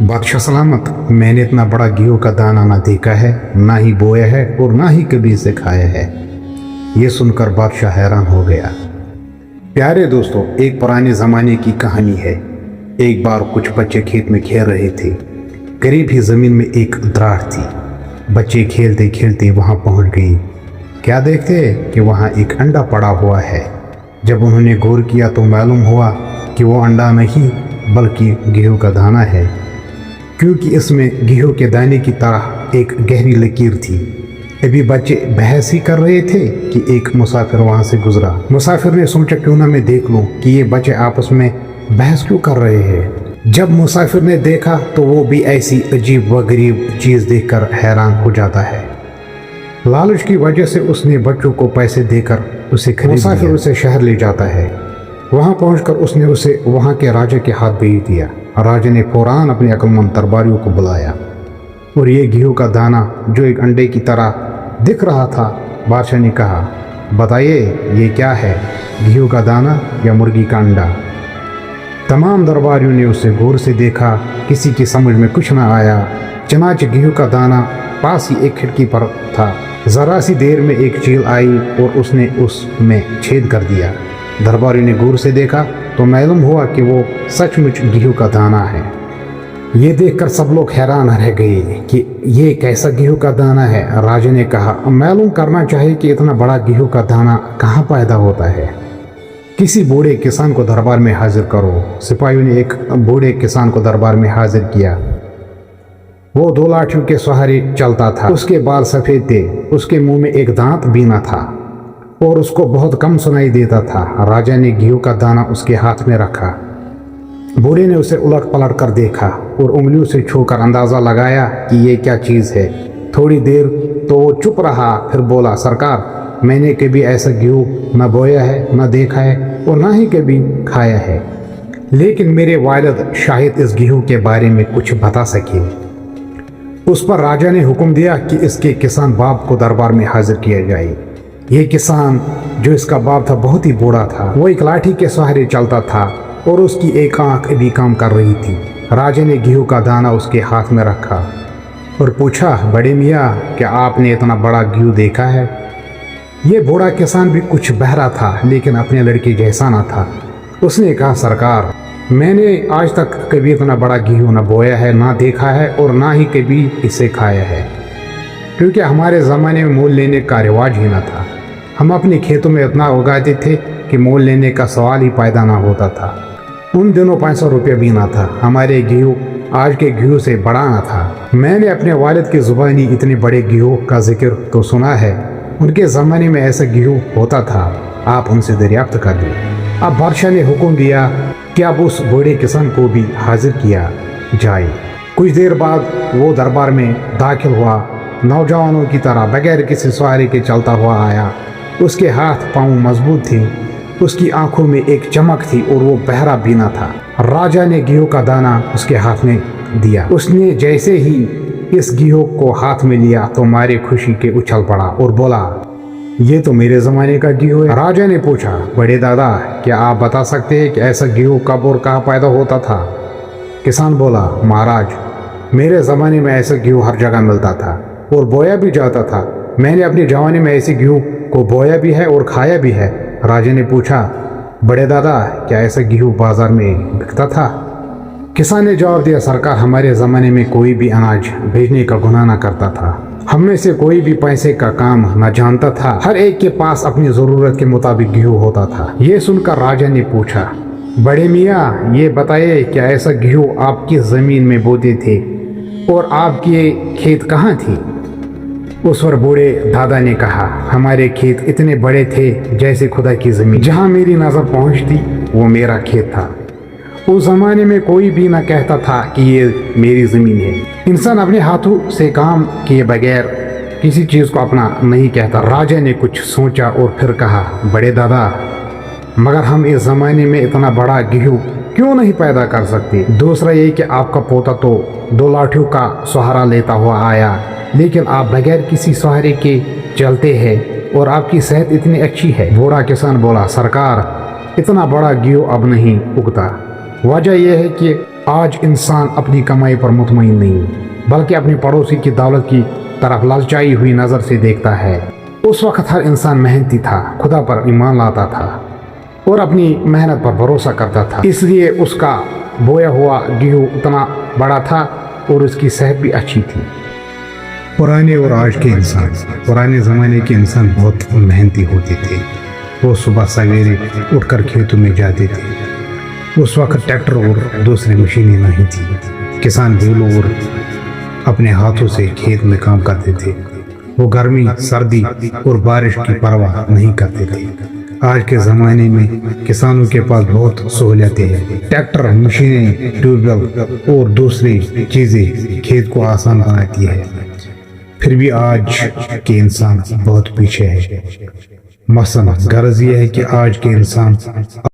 बादशाह सलामत, मैंने इतना बड़ा गेहूं का दाना ना देखा है, ना ही बोया है और ना ही कभी इसे खाया है। ये सुनकर बादशाह हैरान हो गया। प्यारे दोस्तों, एक पुराने ज़माने की कहानी है। एक बार कुछ बच्चे खेत में खेल रहे थे। करीब ही ज़मीन में एक दरार थी। बच्चे खेलते खेलते वहाँ पहुँच गए। क्या देखते कि वहाँ एक अंडा पड़ा हुआ है। जब उन्होंने गौर किया तो मालूम हुआ कि वो अंडा नहीं बल्कि गेहूं का दाना है, क्योंकि इसमें गेहूं के दाने की तरह एक गहरी लकीर थी। अभी बच्चे बहस ही कर रहे थे कि एक मुसाफिर वहां से गुजरा। मुसाफिर ने सोचा क्यों ना मैं देख लूं कि ये बच्चे आपस में बहस क्यों कर रहे हैं। जब मुसाफिर ने देखा तो वो भी ऐसी अजीब व गरीब चीज़ देखकर हैरान हो जाता है। लालच की वजह से उसने बच्चों को पैसे देकर उसे खरीद लिया। मुसाफिर उसे शहर ले जाता है। वहां पहुंचकर उसने उसे वहां के राजा के हाथ भेज दिया। राजा ने फौरान अपने अक्लमंद दरबारियों को बुलाया और ये गेहूं का दाना जो एक अंडे की तरह दिख रहा था, बादशाह ने कहा, बताइए ये क्या है, गेहूं का दाना या मुर्गी का अंडा। तमाम दरबारियों ने उसे गौर से देखा। किसी की समझ में कुछ न आया। चनाच गेहूं का दाना पास ही एक खिड़की पर था। जरा सी देर में एक चील आई और उसने उसमें छेद कर दिया। दरबारी ने गौर से देखा तो मालूम हुआ कि वो सचमुच गेहूं का दाना है। ये देखकर सब लोग हैरान रह गए कि ये कैसा गेहूं का दाना है। राजा ने कहा, मालूम करना चाहिए कि इतना बड़ा गेहूं का दाना कहाँ पैदा होता है। किसी बूढ़े किसान को दरबार में हाजिर करो। सिपाहियों ने एक बूढ़े किसान को दरबार में हाजिर किया। वो 2 लाठियों के सहारे चलता था। उसके बाल सफ़ेद थे, उसके मुंह में एक दांत भी न था और उसको बहुत कम सुनाई देता था। राजा ने गेहूं का दाना उसके हाथ में रखा। बूढ़े ने उसे उलट पलट कर देखा और उंगलियों से छूकर अंदाज़ा लगाया कि ये क्या चीज़ है। थोड़ी देर तो वो चुप रहा, फिर बोला, सरकार, मैंने कभी ऐसा गेहूं न बोया है, न देखा है और न ही कभी खाया है, लेकिन मेरे वालिद शायद इस गेहूं के बारे में कुछ बता सके। उस पर राजा ने हुक्म दिया कि इसके किसान बाप को दरबार में हाजिर किया जाए। ये किसान जो इसका बाप था बहुत ही बूढ़ा था। वो एक लाठी के सहारे चलता था और उसकी एक आंख अभी काम कर रही थी। राजा ने गेहूं का दाना उसके हाथ में रखा और पूछा, बड़े मियाँ, क्या आपने इतना बड़ा गेहूं देखा है। ये बूढ़ा किसान भी कुछ बहरा था लेकिन अपने लड़के जैसा न था। उसने कहा, सरकार, मैंने आज तक कभी इतना बड़ा गेहूं न बोया है, ना देखा है और ना ही कभी इसे खाया है, क्योंकि हमारे ज़माने में मोल लेने का रिवाज ही न था। हम अपने खेतों में इतना उगाते थे कि मोल लेने का सवाल ही पैदा ना होता था। उन दिनों 500 रुपये भी ना था। हमारे गेहूं आज के गेहूं से बड़ा ना था। मैंने अपने वालिद की ज़ुबानी इतने बड़े गेहूं का जिक्र तो सुना है। उनके ज़माने में ऐसा गेहूं होता था। आप उनसे दरियाफ्त कर लें। अब बादशाह ने हुक्म दिया कि अब उस बूढ़े किसान को भी हाजिर किया जाए। कुछ देर बाद वो दरबार में दाखिल हुआ। नौजवानों की तरह बगैर किसी सवारी के चलता हुआ आया। उसके हाथ पांव मजबूत थे, उसकी आंखों में एक चमक थी और वो बहरा भी न था। राजा ने गेहूं का दाना उसके हाथ में दिया। उसने जैसे ही इस गेहूं को हाथ में लिया तो मारे खुशी के उछल पड़ा और बोला, ये तो मेरे ज़माने का गेहूं है। राजा ने पूछा, बड़े दादा, क्या आप बता सकते हैं कि ऐसा गेहूं कब और कहाँ पैदा होता था। किसान बोला, महाराज, मेरे ज़माने में ऐसा गेहूं हर जगह मिलता था और बोया भी जाता था। मैंने अपने जवानी में ऐसे गेहूं को बोया भी है और खाया भी है। राजा ने पूछा, बड़े दादा, क्या ऐसा गेहूं बाजार में बिकता था। किसान ने जवाब दिया, सरकार, हमारे ज़माने में कोई भी अनाज भेजने का गुनाह न करता था। हम में से कोई भी पैसे का काम न जानता था। हर एक के पास अपनी ज़रूरत के मुताबिक गेहूं होता था। ये सुनकर राजा ने पूछा, बड़े मियाँ, ये बताइए, क्या ऐसा गेहूं आपकी ज़मीन में बोते थे और आपके खेत कहाँ थी। उस पर बूढ़े दादा ने कहा, हमारे खेत इतने बड़े थे जैसे खुदा की ज़मीन। जहाँ मेरी नज़र पहुँचती वो मेरा खेत था। उस ज़माने में कोई भी ना कहता था कि ये मेरी ज़मीन है। इंसान अपने हाथों से काम किए बगैर किसी चीज़ को अपना नहीं कहता। राजा ने कुछ सोचा और फिर कहा, बड़े दादा, मगर हम इस ज़माने में इतना बड़ा गेहूं क्यों नहीं पैदा कर सकते। दूसरा ये कि आपका पोता तो 2 लाठियों का सहारा लेता हुआ आया, लेकिन आप बगैर किसी सहारे के चलते हैं। और आपकी सेहत इतनी अच्छी है। बूढ़ा किसान बोला, सरकार इतना बड़ा गेहूं अब नहीं उगता। वजह यह है कि आज इंसान अपनी कमाई पर मुतमईन नहीं बल्कि अपनी पड़ोसी की दौलत की तरफ ललचाई हुई नज़र से देखता है। उस वक्त हर इंसान मेहनती था, खुदा पर ईमान लाता था और अपनी मेहनत पर भरोसा करता था, इसलिए उसका बोया हुआ गेहूं उतना बड़ा था और उसकी सेहत भी अच्छी थी। पुराने और आज के इंसान, पुराने ज़माने के इंसान बहुत मेहनती होते थे। वो सुबह सवेरे उठकर खेतों में जाते थे। उस वक्त ट्रैक्टर और दूसरी मशीनें नहीं थी। किसान बैलों और अपने हाथों से खेत में काम करते थे। वो गर्मी, सर्दी और बारिश की परवाह नहीं करते थे। आज के ज़माने में किसानों के पास बहुत सहूलियतें हैं। ट्रैक्टर, मशीनें, ट्यूबवेल और दूसरी चीज़ें खेत को आसान बनाती है। फिर भी आज के इंसान बहुत पीछे है। मसलन गर्ज यह है कि आज के इंसान